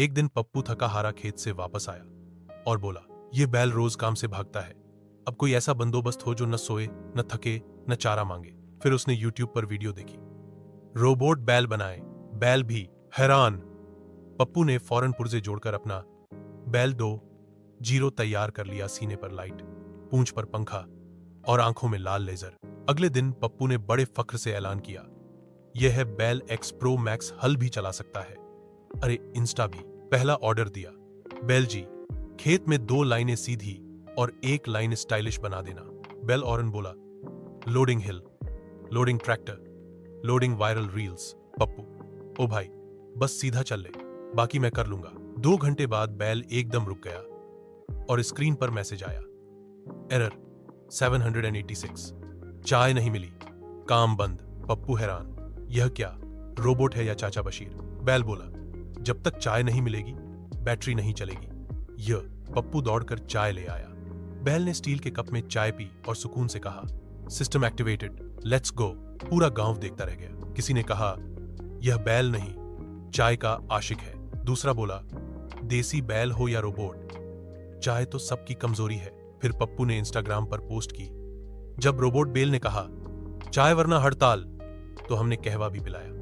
एक दिन पप्पू थका हारा खेत से वापस आया और बोला, ये बैल रोज काम से भागता है, अब कोई ऐसा बंदोबस्त हो जो न सोए, न थके, न चारा मांगे। फिर उसने यूट्यूब पर वीडियो देखी, रोबोट बैल बनाए। बैल भी हैरान। पप्पू ने फौरन पुर्जे जोड़कर अपना बैल 2.0 तैयार कर लिया। सीने पर लाइट, पूंछ पर पंखा और आंखों में लाल लेजर। अगले दिन पप्पू ने बड़े फख्र से ऐलान किया, यह है बैल एक्स प्रो मैक्स, हल भी चला सकता है। अरे इंस्टा भी। पहला ऑर्डर दिया, बैल जी खेत में 2 लाइनें सीधी और 1 लाइन स्टाइलिश बना देना। बेल औरन बोला, loading hill, loading tractor, loading viral reels. Pappu, ओ भाई बस सीधा चल ले, बाकी मैं कर लूंगा। 2 घंटे बाद बैल एकदम रुक गया और स्क्रीन पर मैसेज आया, एरर 786, चाय नहीं मिली, काम बंद। पप्पू हैरान, यह क्या, रोबोट है या चाचा बशीर? बैल बोला, जब तक चाय नहीं मिलेगी बैटरी नहीं चलेगी। यह पप्पू दौड़कर चाय ले आया। बैल ने स्टील के कप में चाय पी और सुकून से कहा, सिस्टम एक्टिवेटेड, लेट्स गो। पूरा गांव देखता रह गया। किसी ने कहा, यह बैल नहीं, चाय का आशिक है। दूसरा बोला, देसी बैल हो या रोबोट, चाय तो सबकी कमजोरी है। फिर पप्पू ने इंस्टाग्राम पर पोस्ट की, जब रोबोट बैल ने कहा, चाय वरना हड़ताल, तो हमने कहवा भी पिलाया।